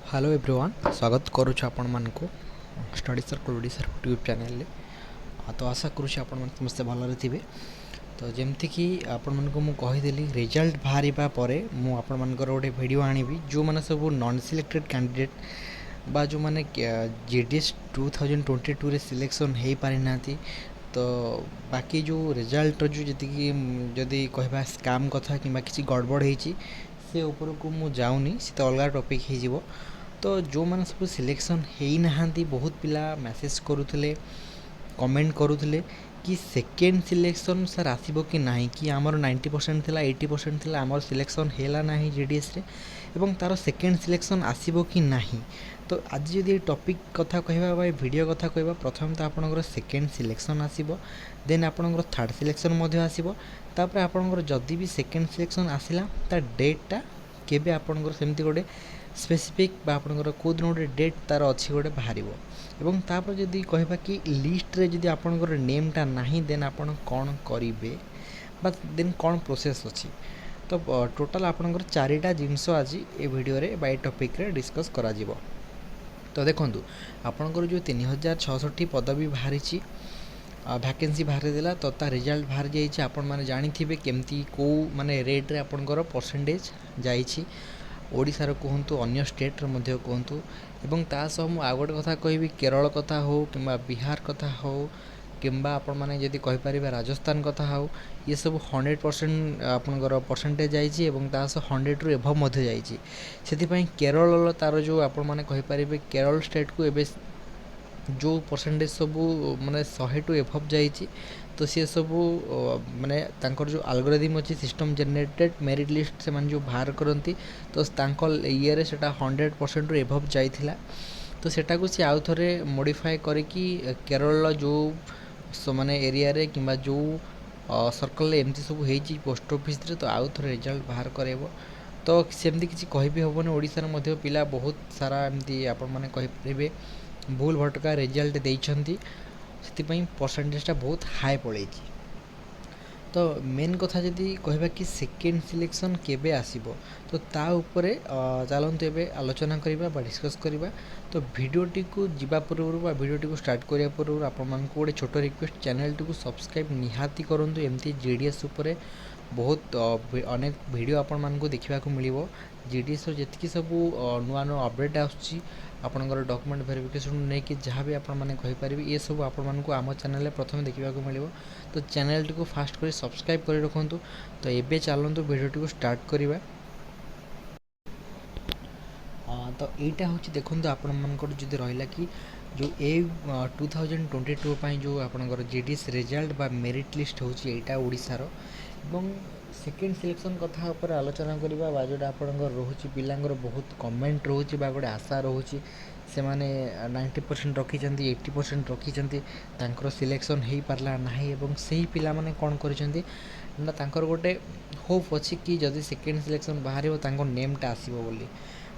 Hello everyone स्वागत करुछु आपण मानकु study circle Odisha YouTube channel रे। तो आशा करुछु आपण मन समस्त भलरे थिबे। तो जेमति कि आपण मानकु मु कहिदेली रिजल्ट बाहरिबा परे मु आपण मानकर गोटे वीडियो आनिबी जो माने सब नॉन सिलेक्टेड कैंडिडेट बा जो माने जीडीएस 2022 रे सिलेक्शन हेई पारि नाती। तो बाकी जो रिजल्ट जो जी जदि कहबा स्कैम कथा कि किसी गड़बड़ होती से ऊपर को मु जाऊनी से तो अलग टॉपिक हो। तो जो मैंने सब सिलेक्शन हो ना बहुत पिला मैसेज करुले कमेंट करुले कि सेकेंड सिलेक्शन सर आसब कि ना कि आमर 90% थिला 80% थिला आमर सिलेक्शन है ना जीडीएस रे एवं तार सेकेंड सिलेक्शन आसब कि ना। तो आज जदि टॉपिक कथा कहवा वीडियो कथा कहवा प्रथम तो आपंकर सेकेंड सिलेक्शन आसब देन आपंकर थर्ड सिलेक्शन आसब तापर आपंकर जदि भी सेकेंड सिलेक्शन आसला ता डेटा केबे आपंकर सेमती गोटे स्पेसिफिक बा आपंकर कौ दिन गोटे डेट तार अच्छी गोटे बाहर एवं तापर जदि कहबा कि लिस्ट रे जदि आपंकर नेमटा नाही देन आपण कौन करेंगे बा देन कौन प्रोसेस अच्छी। तो टोटाल आपंकर चारिटा जिनस आज ए वीडियो रे बा टॉपिक रे डिस्कस करा जिवो। तो देखंतु आपंकर जो 3666 पदवी बाहरी वैकेंसी बाहर देला तो ता रिजल्ट बाहर जाइए आपण माने जानिथिबे केमती को माने रेट रे आपनकर परसेंटेज जाइछि ओडिसा रो कहंतु अन्य स्टेट रो मध्ये कहंतु एवं ता सह मु आ गोटे कथा कहबी केरल कथा हो किंबा बिहार कथा हो किंबा आपण माने जदि कहि परिबा राजस्थान कथा हो ये सब 100% आपनकर परसेंटेज जाइछि एवं ता सह 100 रु एभव मध्ये जाइछि। सेति पई केरल तार जो आपण माने कहि परिबे केरल स्टेट को एबे जो परसेंटेज सबू माने 100 टू एभव जाइछि तो सी सबू माने तांकर जो एल्गोरिथम अच्छी सिस्टम जनरेटेड मेरिट लिस्ट से माने जो बाहर करती तो तांकर ईयर सेटा 100% रु एभव जाइथिला। तो सेटा को सी आउ थरे मॉडिफाई करिकि केरल जो माने एरिया रे किंबा जो सर्कल एमती सब होइछि पोस्ट ऑफिस रे तो आउ थरे रिजल्ट बाहर करेबो। तो सेमती किसी कहि भी होबोनी ओडिसा रे मध्ये पिला बहुत सारा एमती आपण माने कहि परिबे भूल भटका रिजल्ट देइछंती से परसेंटेजटा बहुत हाई पड़े। तो मेन कथा जदि कहबा कि सेकेंड सिलेक्शन केबे आसीबो तो ता उपरे चलते एबे आलोचना करिबा बा डिस्कस करिबा। तो वीडियोटी को जीवा पूर्व बा वीडियोटी को स्टार्ट करिया पूर्व आपण मानकु गोटे छोट रिक्वेस्ट चैनल टी को सब्सक्राइब निहाती करंतु एमती जीडीएस उपरे बहुत अनेक वीडियो आपण मानकु देखिबा को मिलिबो। जीडीएस रो जेतकी सब नुआ नुआ अपडेट आछी आपनकर डॉक्यूमेंट वेरिफिकेशन नहीं कि जहाँ भी आपण माने कहि परिबे ये सब आपण मानकु आम चैनल प्रथम देखा मिलिबो। तो चैनल टी को फास्ट कर सब्सक्राइब कर रखुँ। तो एबे चलतु वीडियोटी को स्टार्ट करिबा। तो यहीटा हूँ देखो आपण मानकर जदि रहिला कि जो ए 2022 पाई जो आपनकर जीडीएस रिजल्ट बा मेरिट लिस्ट होची एटा ओडिसा रो एवं सेकेंड सिलेक्शन कथा ऊपर आलोचना करबा बा जोटा आपनकर रोची पिलांगर बहुत कमेंट रोची बा गोटे आशा रोची से माने 90% रखिचंती 80% रखिचंती तांकर सिलेक्शन हेई पारला नाही एवं सेही पिला माने कोन करिसंती ना तांकर गोटे होप अछि कि जदि सेकेंड सिलेक्शन बाहरिबो तांको नेमटा आसीबो बोली।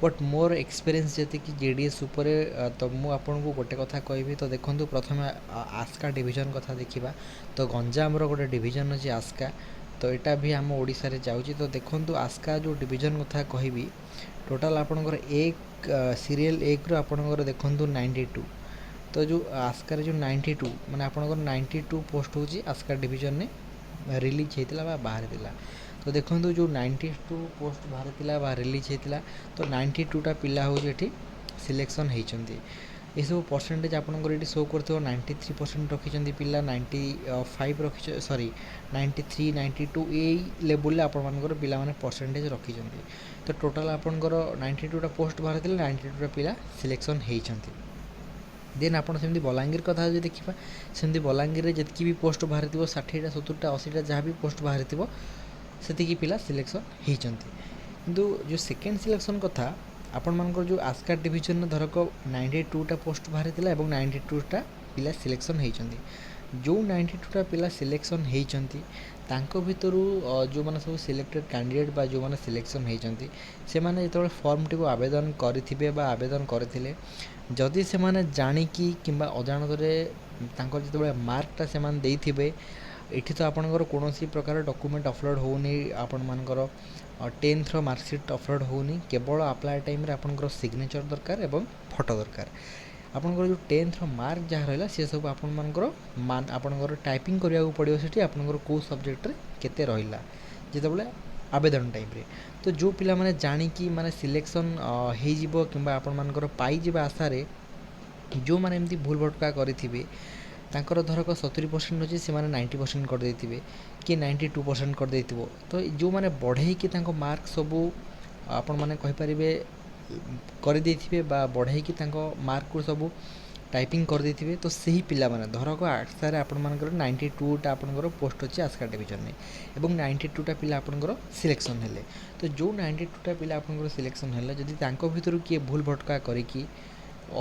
बट मोर एक्सपीरियंस जति कि जेडीएस उपरे तो मु आपन को गोटे कथा कहबी। तो देखंतु प्रथम आस्का डिवीजन कथा देखिबा। तो गंजाम रो गोटे डिवीजन अछि आस्का तो एटा भी आम ओडिसा रे जाउची। तो देखंतु आस्का जो डिवीजन कथा कहबी टोटल आपनकर एक सीरियल एक रो आपनकर देखंतु 92 तो जो आस्का रे जो 92 माने आपनकर 92 पोस्ट होची आस्का डिवीजन ने रिलीज हेतिला बा बाहर दिला। तो देखो जो 92 पोस्ट बाहर थिला बा रिलीज हेतिला तो 92टा पिला हो जेठी सिलेक्शन हेचंती। ये सब परसेंटेज आपनकर एटी शो करथो 93% रखिचंती पिला 95 रखि सॉरी 93 92 ए लेवल आपण मानकर पिला माने परसेंटेज रखिचंती। तो टोटल आपनकर 92टा पोस्ट बाहर थिला 92टा पिला सिलेक्शन हेचंती। देन आपन सेमती बलांगीर कथा जो देखिबा सेमती बलांगीर रे जतकी भी पोस्ट बाहर थिबो 60टा 70टा 80टा जहाँ भी पोस्ट बाहर थिबो सेतिकी पिला सिलेक्शन हेचंती। किंतु जो सेकेंड सिलेक्शन कथा आपण मानकर जो आस्का डिवीजन धरक 92टा पोस्ट बाहर थिला एवं 92टा पिला सिलेक्शन हेचंती। जो 92टा पिला सिलेक्शन हेचंती तांको भितरु जो माने सब सिलेक्टेड कैंडिडेट बा जो माने सिलेक्शन हेचंती से माने जतबे फॉर्म टी को आवेदन करिथिबे बा आवेदन करथिले जदि से माने जानिकी किंबा अजाणतरे तांकर जतबे मार्कटा से माने देइथिबे एठी तो आपनकर कोनोसी प्रकार डॉक्यूमेंट अपलोड होउनी आपण मानकर टेन्थर मार्कसीट अपलोड होनी केवल अप्लाई टाइम आपंकर सिग्नेचर दरकार एवं फोटो दरकार आपंकर जो टेन्थर मार्क जहाँ रहा सी सब आपंकर टाइपिंग करने पड़ो से आपंकर कौ सब्जेक्ट केते रहा जितेबाला आवेदन टाइम रे तो जो पिला माने जानिकी माने सिलेक्शन हो कि आपंकर पाइबा आशारे जो मैंने एमती भूल भटका करेंगे तांकर धरक 70% अच्छे से 90% करदे कि 92% करदे तो जो मैंने बढ़े कि मार्क सबू आपण मैंने कहींपारे करदे बढ़े कि मार्क को सबू टाइपिंग करदे तो सही पिला माने धरक आशार आपर 92टा आपंकर पोस्ट अच्छे आस्का डिविजन में एवं 92टा पिला आपंकर सिलेक्शन हेले तो जो 92टा पिला आपंकर सिलेक्शन हेले जदि तांको भितर किए भूल भटका करी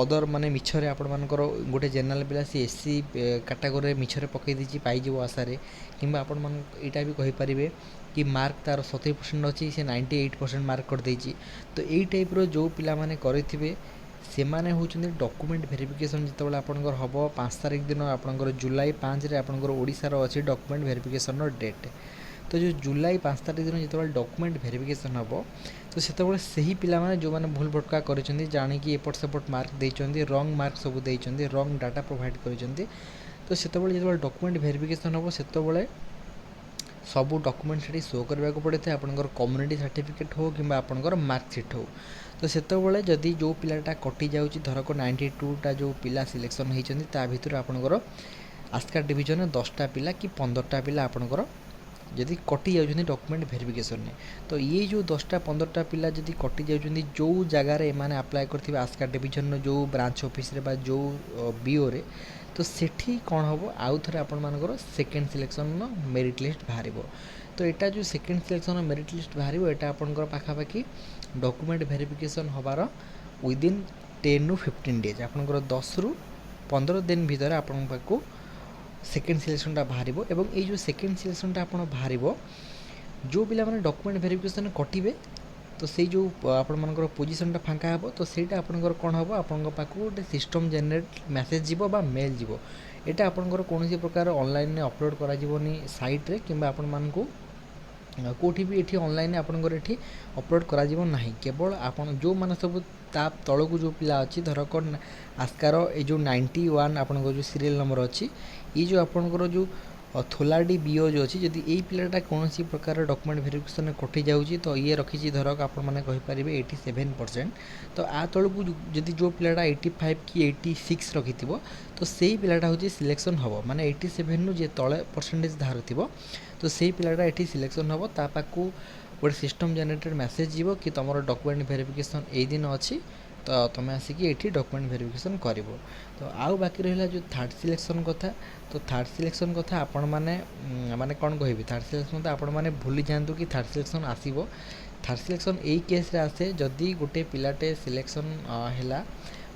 अदर माने मिछरे आपण मानकर गोटे जनरल पिला सी एससी कैटेगरी मिछरे पकई दीची पाइजिवो आशारे किंबा आपण मान एटा भी कहि परिबे कि मार्क तार 70% अच्छी से 98% मार्क कर देची तो यही टाइप रो जो पिला माने करिथिबे से माने होचंदी डॉक्यूमेंट वेरिफिकेशन जितेबाला आपनकर हबो 5 तारिख दिन आपनकर जुलाई 5 रे आपनकर ओडिसा रो अछि डॉक्यूमेंट वेरिफिकेशन रो डेट तो जो जुलाई 5 तारिख दिन जितेबाला डॉक्यूमेंट वेरिफिकेशन हबो तो सेतबेले सही पिला माने जो माने भूल भटका करिसेंती जानिकी एपट सेपट मार्क देइचंती रॉन्ग मार्क सब देइचंती रॉन्ग डाटा प्रोवाइड करिसेंती तो सेतबेले जितेबाला डॉक्यूमेंट वेरिफिकेशन हबो सेतबेले सबू डॉक्यूमेंट से शो करने को पड़े थे आपंकर कम्युनिटी सर्टिफिकेट हो कि आपंकर मार्कसीट हो तो सेतबेले जदि जो पिलाटा कटि जाउची धरक 92टा जो पिला सिलेक्शन होइचंती ता भितर आपंकर आस्का डिविजन 10टा पिला कि 15टा पिला आपंकर जदि कटि जाउछंती डॉक्यूमेंट वेरिफिकेशन में तो ये जो 10टा 15टा पिला जदि कटि जाउछंती जो जगार एमाने अप्लाई करथिबे आस्का डिविजन जो ब्रांच ऑफिस रे बा जो बीओ रे तो सेठी कौन हम आउ थे आपर सेकेंड सिलेक्शन मेरिट लिस्ट बाहर तो यहाँ जो सेकेंड सिलेक्शन मेरिट लिस्ट बाहर यहाँ आपंकर पाखापाखि डॉक्यूमेंट वेरिफिकेशन हबार विदिन 10 ରୁ 15 डेज आपंकर 10 ରୁ 15 दिन भितर आपण पाखु सेकेंड सिलेक्शनटा बाहर एवं ये जो सेकेंड सिलेक्शनटा आप बाहर जो पिला माने डॉक्यूमेंट वेरिफिकेशन कटिबे तो से जो आपंकर पोजिशनटा फाँका हे तो सहीटा आपंकर कौन हम आपण पाक गोटे सिस्टम जेनेरेट मेसेज जीव बा मेल जीव यहाँ आपंकर कौन प्रकार ऑनलाइन अपलोड करा जीवनी साइट रे किंबा आपण मानकु कोठी भी एठी ऑनलाइन आपंकर एठी अपलोड करा जीव नाही केवल आपण जो माने सब ता तळकु जो पिला अछि धरक आस्कार ए जो 91 आपंकर जो सीरियल नंबर अछि ये जो आपंकर जो थोलाडी बीओ जो अच्छी जदि यही पिलाटा कौन प्रकार डॉक्यूमेंट वेरिफिकेशन कटि जाऊँगी तो ये रखी धरक आपरे 87% तो आ तलू जदि जो पिलाटा 85 कि 86 रखि तो सही पिलाटा हूँ सिलेक्शन हम माने 87 नु जे तले परसेंटेज धार थी तो सही पिलाटा ये सिलेक्शन हम ताकू गोटे सिस्टम जेनेरेटेड मेसेज जीव कि तुम डॉक्यूमेंट वेरिफिकेशन यही दिन अच्छी तो तुम आसिक ये डॉक्यूमेंट वेरिफिकेशन कर तो आउ बाकी रहा जो थर्ड सिलेक्शन कथा तो थर्ड सिलेक्शन कथा आपण माने माने कौन कहि थर्ड सिलेक्शन तो आपण माने भूली जातु कि थर्ड सिलेक्शन आसीबो थर्ड सिलेक्शन यही केस रे आसे जदि गोटे पिलाटे सिलेक्शन हैला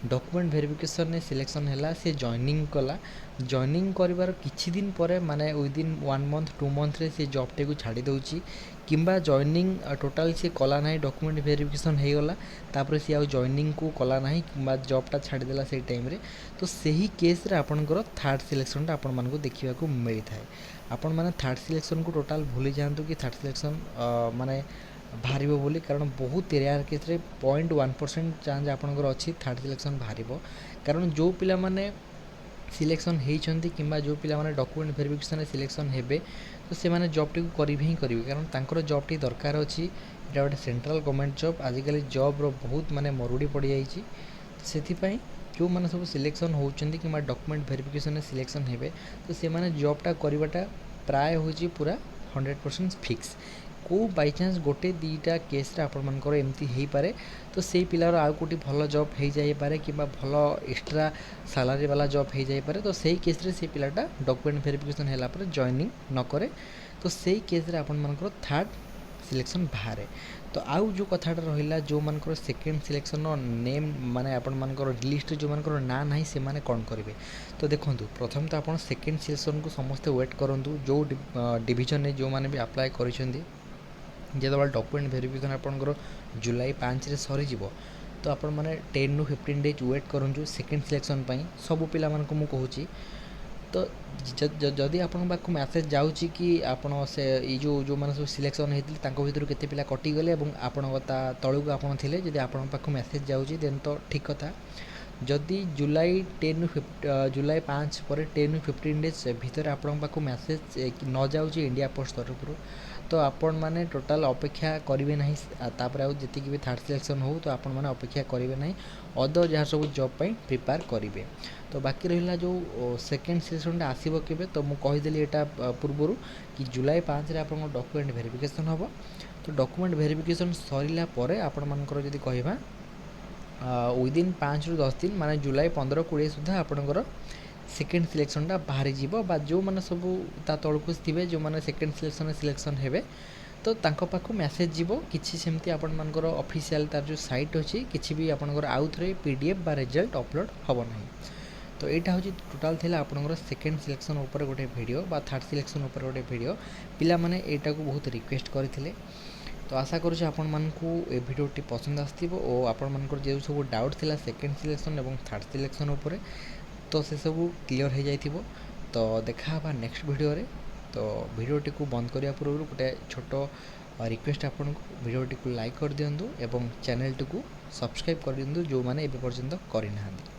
डॉक्यूमेंट वेरिफिकेशन ने सिलेक्शन हैला से जॉइनिंग कला जॉइनिंग करिवार किछि दिन परे माने विदिन 1 मंथ 2 मंथ रे से जॉब टे को छाड़ी दउची किंबा जॉइनिंग टोटाल से कला ना डॉक्यूमेंट वेरिफिकेशन हो गला तापर से आउ जॉइनिंग को कला ना कि जॉबटा छाड़ी देला से टाइम रे तो सही केस रे आपनकर थर्ड सिलेक्शनटा आपण मानको देखिबा को मिली थाए आपण माने थर्ड सिलेक्शन को टोटाल भूली जांतु कि थर्ड सिलेक्शन माने बाहर बोली कारण बहुत रेयर केस रे 0.1% चांस आपनकर अच्छी थर्ड सिलेक्शन बाहर कारण जो पिला माने सिलेक्शन होती कि जो पिला माने डॉक्यूमेंट वेरिफिकेशन सिलेक्शन हेबे तो से माने जॉब टी करेंगे ही करेंगे कारण तांकर जॉब टी दरकार अच्छी गोटे सेंट्रल गवर्नमेंट जॉब आजिकल जॉब रो बहुत माने मरुड़ी पड़ जाइए से जो मैंने सब सिलेक्शन होती कि डॉक्यूमेंट वेरिफिकेशन सिलेक्शन हेबे तो से माने जॉबटा करवाटा प्राय हो पूरा 100% फिक्स को बाई चान्स गोटे दीटा केस आपंकर एमती हो पारे तो से पिलार आउ कोटी भल जॉब हो जाए कि भल एक्स्ट्रा सैलरी वाला जॉब हो जाए पारे तो सही केस रे से पिलाटा डॉक्यूमेंट वेरिफिकेशन है जॉइनिंग न करे तो सही केस रे आपंकर थर्ड सिलेक्शन बाहर तो आउ जो कथाटा रहा जो मानकर सेकेंड सिलेक्शन नेम माने आपण मानकर लिस्ट जो मानकर ना नहीं से माने कौन करेंगे तो देखो प्रथम तो आप सेकेंड सिलेक्शन को समस्ते वेट करूँ जो डिविजन ने जो मैंने भी अप्लाई कर जेतबे डॉक्यूमेंट वेरिफिकेशन आपंकर जुलाई 5 रे सरी तो आपण मैंने 10 ରୁ 15 डेज वेट करूँ सेकेंड सिलेक्शन सबू पिला मानक मु कहूँ तो जदि आपन पाखु मैसेज जाउची कि आपण से ई जो माने सब सिलेक्शन हेतिल तांको भितरु केते पिला कटिगले एवं आपण ता तळुक आपण थिले जदि आपण पाखु मैसेज जाउची देन तो ठीक कथा। जदि जुलाई 5 पर 10 ରୁ 15 डेज भितर आपण पाखु मैसेज न जाउची इंडिया पोस्ट तरफ तो आपण माने टोटल अपेक्षा करिवे नाही तापर आ जति कि भी थर्ड सिलेक्शन हो तो आपण माने अपेक्षा करिवे नाही अदर जहाँ सब जॉब पई प्रिपेयर करिवे। तो बाकी रहिला जो सेकेंड सिलेक्शन आसीबो केबे तो मु कहि देली एटा पूर्वरु कि जुलाई 5 रे आपण डॉक्यूमेंट वेरिफिकेशन होबो। तो डॉक्यूमेंट वेरिफिकेशन सरिला परे आपण मानकर जदि कहिबा विदिन 5 ରୁ 10 दिन माने जुलाई 15-20 सुधा आपणकर सेकेंड सिलेक्शनटा बाहरी जीवो बा जो माने सब ता तळकु थिबे जो माने सेकेंड सिलेक्शन हेबे तो तांको पाखु मैसेज जीवो किछि सेमती आपण मानकर ऑफिशियल तार जो साइट अछि किछि भी आपणकर आउ थरे पीडीएफ बा रिजल्ट अपलोड हबो नाही। तो एटा होची टोटल थिला आपणकर सेकेंड सिलेक्शन ऊपर गोटे वीडियो बा थर्ड सिलेक्शन ऊपर गोटे वीडियो पिला माने एटा को बहुत रिक्वेस्ट करथिले। तो आशा करूँ आपण मानकू ए भिडियोटी पसंद आसथिबो और आपण मानकर जे सब डाउट थिला सेकेंड सिलेक्शन एवं थर्ड सिलेक्शन ऊपर तो से सब क्लियर हो जाइथिबो। तो देखा बा नेक्स्ट वीडियो रे। तो वीडियोटी को बंद करिया पूर्व गोटे छोट रिक्वेस्ट आपण को वीडियोटी को लाइक कर दियंतु एवं चैनल को सब्सक्राइब कर दियंतु जो माने एबे पर्यंत करि नाहांती।